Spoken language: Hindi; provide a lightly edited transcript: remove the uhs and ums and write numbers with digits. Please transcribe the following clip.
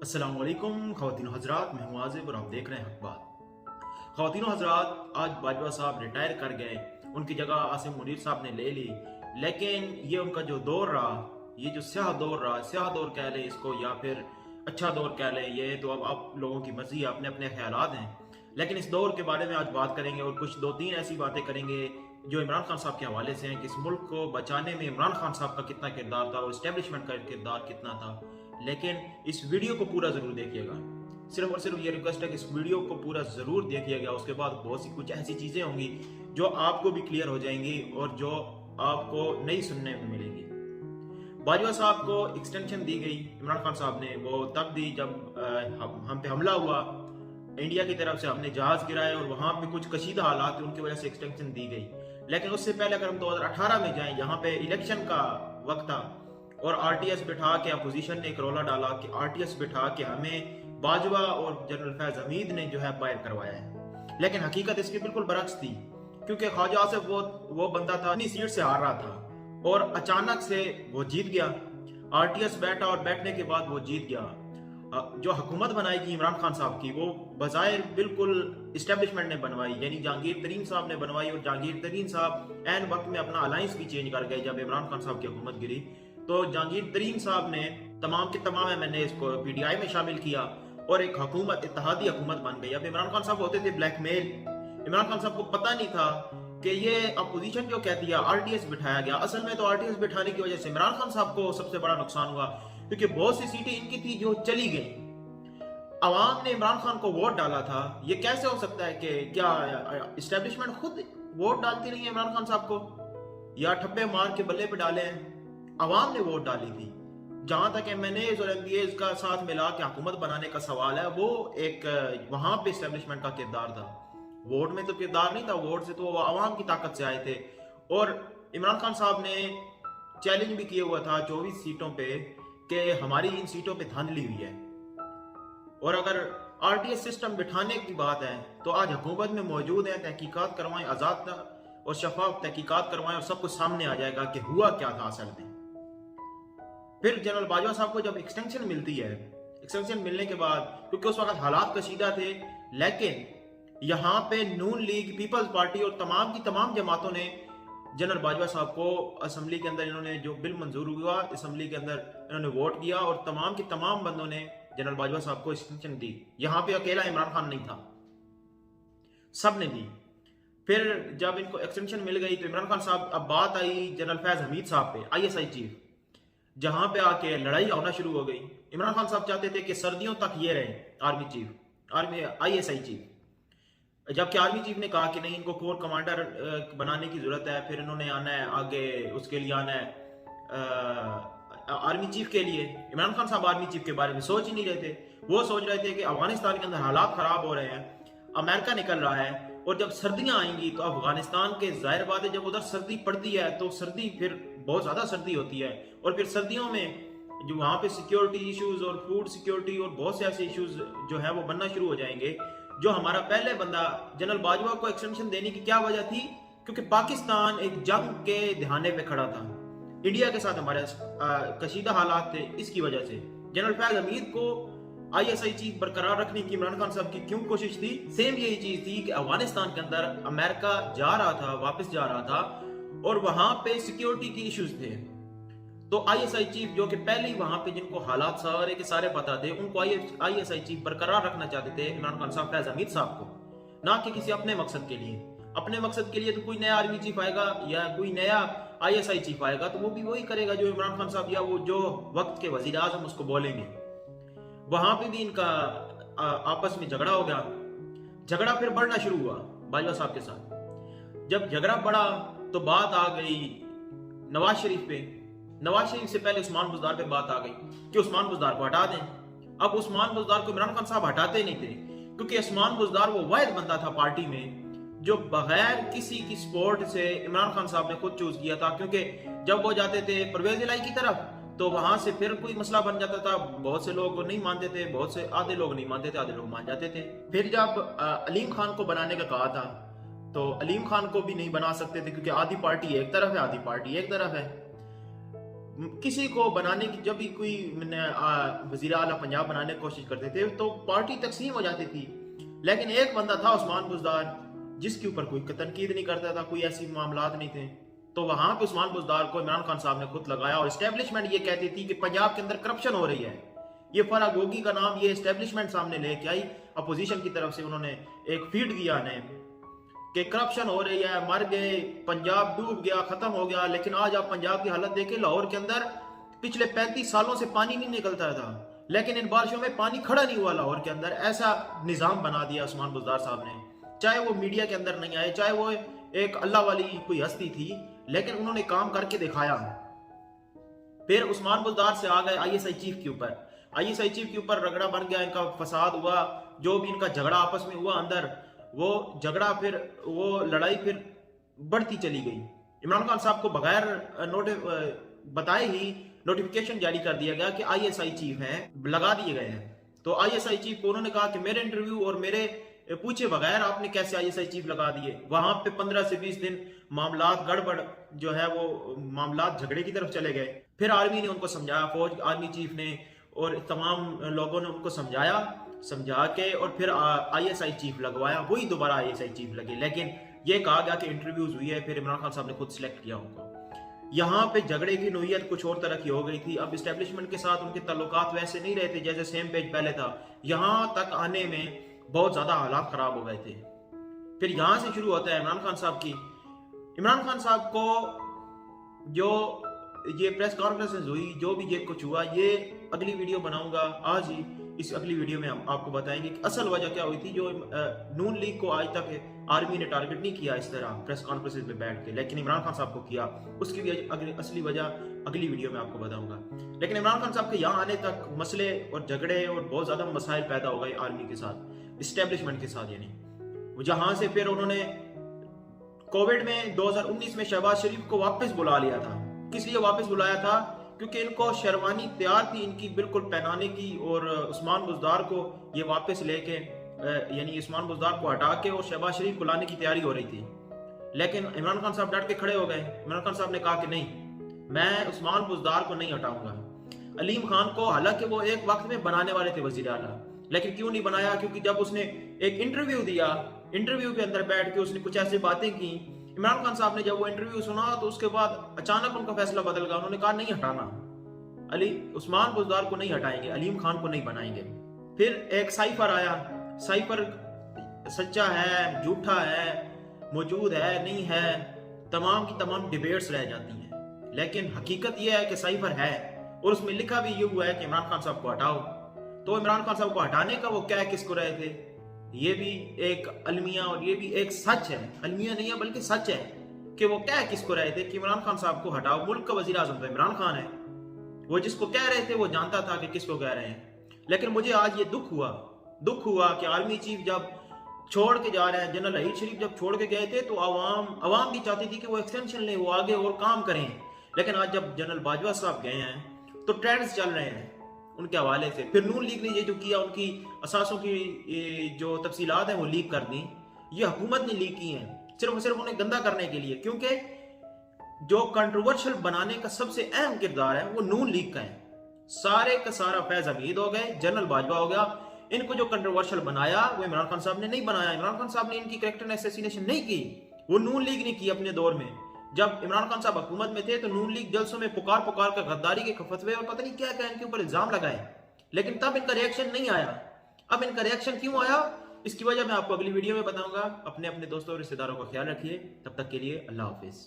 अस्सलाम वालेकुम ख़वातीन हज़रात, मैं हूं आज़िब और आप देख रहे हैं अखबार। ख़वातीन हज़रात, आज बाजवा साहब रिटायर कर गए, उनकी जगह आसिम मुनीर साहब ने ले ली। लेकिन ये उनका जो दौर रहा, ये जो स्याह दौर रहा, स्याह दौर कह लें इसको या फिर अच्छा दौर कह लें, ये तो अब आप लोगों की मर्जी है, अपने अपने ख्यालात हैं। लेकिन इस दौर के बारे में आज बात करेंगे और कुछ दो तीन ऐसी बातें करेंगे जो इमरान खान साहब के हवाले से हैं कि इस मुल्क को बचाने में इमरान खान साहब का कितना किरदार था और इस्टेब्लिशमेंट का किरदार कितना था। लेकिन इस वीडियो को पूरा जरूर देखिएगा। सिर्फ और सिर्फ ये रिक्वेस्ट है कि इस वीडियो को पूरा जरूर देखिएगा। उसके बाद बहुत सी कुछ ऐसी चीजें होंगी जो आपको भी क्लियर हो जाएंगी और जो आपको नई सुनने में मिलेंगी। बाजवा साहब को एक्सटेंशन दी गई इमरान खान साहब ने, वो तब दी जब हम पे हमला हुआ इंडिया की तरफ से, हमने जहाज गिराए और वहां पे कुछ कशीदा हालात थे, उनकी वजह से एक्सटेंशन दी गई। लेकिन उससे पहले अगर हम 2018 में जाएं, यहाँ पे इलेक्शन का वक्त था और आरटीएस बिठा के अपोजिशन ने एक रोला डाला कि आरटीएस बिठा के हमें बाजवा और जनरल फैज हमीद ने जो है बाहर करवाया है। लेकिन हकीकत इसकी बिल्कुल बरक्स थी, क्योंकि ख्वाजा आसिफ वो बंदा था अपनी सीट से हार रहा था और अचानक से वो जीत गया। आरटीएस बैठा और बैठने के बाद वो जीत गया। जो हुकूमत बनाएगी इमरान खान साहब की, वो बजाय बिल्कुल इस्टेब्लिशमेंट ने बनवाई, यानी जहांगीर तरीन साहब ने बनवाई। और जहांगीर तरीन साहब एन वक्त में अपना अलायंस भी चेंज कर गए। जब इमरान खान साहब की हुकूमत गिरी तो जहांगीर तरीन साहब ने तमाम के तमाम मैंने इसको पीटीआई में शामिल किया और एक हुकूमत, इत्तेहादी हुकूमत बन गई। अब इमरान खान साहब होते थे ब्लैकमेल। इमरान खान साहब को पता नहीं था कि ये अपोजिशन जो कहती है आरटीएस बिठाया गया। असल में तो आरटीएस बिठाने की वजह से इमरान खान साहब को सबसे बड़ा नुकसान हुआ, क्योंकि बहुत सी सीटें इनकी थी जो चली गई। अवाम ने इमरान खान को वोट डाला था। ये कैसे हो सकता है कि क्या इस्टेब्लिशमेंट खुद वोट डालती नहीं है इमरान खान साहब को, या ठप्पे मार के बल्ले पे डाले हैं? अवाम ने वोट डाली थी। जहां तक एमएनएज और एमपीएज का साथ मिला के हुकूमत बनाने का सवाल है, वो एक वहां पे इस्टेब्लिशमेंट का किरदार था। वोट में तो किरदार नहीं था, वोट से तो वो अवाम की ताकत से आए थे। और इमरान खान साहब ने चैलेंज भी किया हुआ था 24 सीटों पे कि हमारी इन सीटों पे धांधली हुई है। और अगर आरटीएस सिस्टम बिठाने की बात है तो आज हुकूमत में मौजूद है, तहकीकात करवाएं, आजाद और शफाफ तहकीकात करवाएं और सब कुछ सामने आ जाएगा कि हुआ क्या था असल में। फिर जनरल बाजवा साहब को जब एक्सटेंशन मिलती है, एक्सटेंशन मिलने के बाद, क्योंकि उस वक्त हालात कशीदा थे, लेकिन यहाँ पे नून लीग, पीपल्स पार्टी और तमाम की तमाम जमातों ने जनरल बाजवा साहब को असेंबली के अंदर, इन्होंने जो बिल मंजूर हुआ असेंबली के अंदर, इन्होंने वोट किया और तमाम के तमाम बंदों ने जनरल बाजवा साहब को एक्सटेंशन दी। यहाँ पे अकेला इमरान खान नहीं था, सब ने दी। फिर जब इनको एक्सटेंशन मिल गई तो इमरान खान साहब, अब बात आई जनरल फैज हमीद साहब पे, आईएसआई चीफ, जहां पे आके लड़ाई होना शुरू हो गई। इमरान खान साहब चाहते थे कि सर्दियों तक ये रहे army chief, army ISI chief, जबकि आर्मी चीफ ने कहा कि नहीं, इनको कोर कमांडर बनाने की जरूरत है। फिर इन्होंने आना है आगे, उसके लिए आना है आर्मी चीफ के लिए। इमरान खान साहब आर्मी चीफ के बारे में सोच ही नहीं रहे थे। वो सोच रहे थे कि अफगानिस्तान के अंदर हालात खराब हो रहे हैं, अमेरिका निकल रहा है और जब सर्दियां आएंगी तो अफगानिस्तान के, जाहिर बात है जब उधर सर्दी पड़ती है तो सर्दी फिर बहुत ज्यादा सर्दी होती है और फिर सर्दियों में जो वहां पे सिक्योरिटी इश्यूज और फूड सिक्योरिटी और बहुत से ऐसे इश्यूज जो है वो बनना शुरू हो जाएंगे। जो हमारा पहले बंदा जनरल बाजवा को एक्सटेंशन देने की क्या वजह थी? क्योंकि पाकिस्तान एक जंग के दहाने पे खड़ा था, इंडिया के साथ हमारे कशीदा हालात थे। इसकी वजह से जनरल फैज हमीद को आईएसआई चीफ बरकरार रखने की इमरान खान साहब की क्यों कोशिश थी? सेम यही चीज थी कि अफगानिस्तान के अंदर अमेरिका जा रहा था, वापस जा रहा था और वहां पे सिक्योरिटी की इश्यूज थे। तो आईएसआई चीफ, जो कि पहले ही वहां पे जिनको हालात सारे के सारे पता थे, उनको आईएसआई चीफ बरकरार रखना चाहते थे इमरान खान साहब फैज हमीद साहब को, ना कि किसी अपने मकसद के लिए। अपने मकसद के लिए तो कोई नया आर्मी चीफ आएगा या कोई नया आईएसआई चीफ आएगा तो वो भी वही करेगा जो इमरान खान साहब या वो जो वक्त के वजीर आजम उसको बोलेंगे। वहां पे भी इनका आपस में झगड़ा हो गया। झगड़ा फिर बढ़ना शुरू हुआ बाजवा साहब के साथ। जब झगड़ा बढ़ा तो बात आ गई नवाज शरीफ पे। नवाज शरीफ से पहले उस्मान बुज़दार पे बात आ गई कि उस्मान बुज़दार को हटा दें। अब उस्मान बुज़दार को इमरान खान साहब हटाते नहीं थे, क्योंकि उस्मान बुज़दार वो वाहिद बंदा था पार्टी में जो बगैर किसी की सपोर्ट से इमरान खान साहब ने खुद चूज किया था। क्योंकि जब वो जाते थे परवेज इलाही की तरफ तो वहां से फिर कोई मसला बन जाता था। बहुत से लोग नहीं मानते थे, बहुत से आधे लोग नहीं मानते थे, आधे लोग मान जाते थे। फिर जब अलीम खान को बनाने का कहा था तो अलीम खान को भी नहीं बना सकते थे, क्योंकि आधी पार्टी एक तरफ है, आधी पार्टी एक तरफ है। किसी को बनाने की, जब भी कोई वजीर आला पंजाब बनाने की कोशिश करते थे तो पार्टी तकसीम हो जाती थी। लेकिन एक बंदा था उस्मान बुज़दार, जिसके ऊपर कोई तनकीद नहीं करता था, कोई ऐसी मामलात नहीं थे। तो वहां पे उस्मान बुज़दार को इमरान खान साहब ने खुद लगाया और एस्टेब्लिशमेंट ये कहती थी कि पंजाब के अंदर करप्शन हो रही है। ये फराह गोगी का नाम ये एस्टेब्लिशमेंट सामने लेके आई, अपोजिशन की तरफ से उन्होंने एक फीड किया ने कि करप्शन हो रही है, मर गए, पंजाब डूब गया, खत्म हो गया। लेकिन आज आप पंजाब की हालत देखें, लाहौर के अंदर पिछले 35 सालों से पानी नहीं निकलता था, लेकिन इन बारिशों में पानी खड़ा नहीं हुआ लाहौर के अंदर। ऐसा निजाम बना दिया उस्मान बुज़दार साहब ने। चाहे वो मीडिया के अंदर नहीं आए, चाहे वो एक अल्लाह वाली कोई हस्ती थी, लेकिन उन्होंने काम करके दिखाया। फिर उस्मान बुज़दार से आ गए ISI चीफ के ऊपर। ISI चीफ के ऊपर रगड़ा बन गया, इनका फसाद हुआ, जो भी इनका झगड़ा आपस में हुआ अंदर, वो झगड़ा फिर वो लड़ाई फिर बढ़ती चली गई। इमरान खान साहब को बगैर बताए ही नोटिफिकेशन जारी कर दिया गया कि ISI चीफ हैं, लगा दिए गए हैं। तो ISI चीफ को उन्होंने कहा कि मेरे इंटरव्यू और मेरे पूछे बगैर आपने कैसे ISI चीफ लगा दिए। वहां पे 15 से 20 दिन मामलात गड़बड़ जो है वो मामलात झगड़े की तरफ चले गए। फिर आर्मी ने उनको समझाया, फौज आर्मी चीफ ने और तमाम लोगों ने उनको समझा के और फिर ISI चीफ लगवाया। वही दोबारा ISI चीफ लगे, लेकिन ये कहा गया कि इंटरव्यूज हुई है, फिर इमरान खान साहब ने खुद सिलेक्ट किया उनको। यहाँ पे झगड़े की नोयत कुछ और तरह की हो गई थी। अब एस्टेब्लिशमेंट के साथ उनके ताल्लुकात वैसे नहीं रहे थे जैसे सेम पेज पहले था। यहाँ तक आने में बहुत ज्यादा हालात खराब हो गए थे। फिर यहां से शुरू होता है इमरान खान साहब की। इमरान खान साहब को जो ये प्रेस कॉन्फ्रेंस हुई, जो भी ये कुछ हुआ, ये अगली वीडियो बनाऊंगा आज ही। इस अगली वीडियो में हम आपको बताएंगे कि असल वजह क्या हुई थी। जो नून लीग को आज तक आर्मी ने टारगेट नहीं किया इस तरह प्रेस कॉन्फ्रेंस में बैठ के, लेकिन इमरान खान साहब को किया। उसकी भी असली वजह अगली वीडियो में आपको बताऊंगा। लेकिन इमरान खान साहब के यहाँ आने तक मसले और झगड़े और बहुत ज्यादा मसाइल पैदा हो गए आर्मी के साथ, इस्टेब्लिशमेंट के साथ। यानी जहां से फिर उन्होंने कोविड में 2019 में शहबाज शरीफ को वापस बुला लिया था। किस लिए वापस बुलाया था? क्योंकि इनको शेरवानी तैयार थी इनकी बिल्कुल पहनाने की, और उस्मान बुज़दार को ये वापस लेके यानी उस्मान बुज़दार को हटा के और शहबाज शरीफ को लाने की तैयारी हो रही थी। लेकिन इमरान खान साहब डट के खड़े हो गए। इमरान खान साहब ने कहा कि नहीं, मैं उस्मान बुज़दार को नहीं हटाऊंगा। अलीम खान को हालांकि वो एक वक्त में बनाने वाले थे वजीर आला, लेकिन क्यों नहीं बनाया? क्योंकि जब उसने एक इंटरव्यू दिया, इंटरव्यू के अंदर बैठ के उसने कुछ ऐसी बातें की। इमरान खान साहब ने जब वो इंटरव्यू सुना तो उसके बाद अचानक उनका फैसला बदल गया। उन्होंने कहा नहीं हटाना, उस्मान बुज़दार को नहीं हटाएंगे, अलीम खान को नहीं बनाएंगे। फिर एक साइफर आया। साइफर सच्चा है, झूठा है, मौजूद है, नहीं है, तमाम की तमाम डिबेट्स रह जाती हैं। लेकिन हकीकत यह है कि साइफर है, और उसमें लिखा भी ये हुआ है कि इमरान खान साहब को हटाओ। तो इमरान खान साहब को हटाने का वो क्या किसको रहे थे, ये भी एक अलमिया और ये भी एक सच है। अलमिया नहीं है बल्कि सच है कि वो क्या किसको रहे थे कि इमरान खान साहब को हटाओ। मुल्क का वजीर आजम तो इमरान खान है, वो जिसको कह रहे थे वो जानता था कि किसको कह रहे हैं। लेकिन मुझे आज ये दुख हुआ कि आर्मी चीफ जब छोड़ के जा रहे हैं, जनरल अहीर शरीफ जब छोड़ के गए थे तो अवाम भी चाहती थी कि वो एक्सटेंशन ले, वो आगे और काम करें। लेकिन आज जब जनरल बाजवा साहब गए हैं तो ट्रेंड्स चल रहे हैं उनके हवाले से। फिर नून लीग ने ये जो किया, उनकी असासों की जो तफसीलात हैं वो लीक कर दी। ये हुकूमत ने लीक की हैं सिर्फ और सिर्फ उन्हें गंदा करने के लिए, क्योंकि जो कंट्रोवर्शियल बनाने का सबसे अहम किरदार है वो नून लीग का है। सारे का सारा फैज हमीद हो गए, जनरल बाजवा हो गया। इनको जो कंट्रोवर्शियल बनाया वो इमरान खान साहब ने नहीं बनाया। इमरान खान साहब ने इनकी कैरेक्टर असैसिनेशन नहीं की, वो नून लीग ने की अपने दौर में। जब इमरान खान साहब हुकूमत में थे तो नून लीग जलसों में पुकार कर गद्दारी के फतवे और पता नहीं क्या क्या इनके ऊपर इल्जाम लगाए, लेकिन तब इनका रिएक्शन नहीं आया। अब इनका रिएक्शन क्यों आया, इसकी वजह मैं आपको अगली वीडियो में बताऊंगा। अपने दोस्तों और रिश्तेदारों का ख्याल रखिए। तब तक के लिए अल्लाह हाफिज।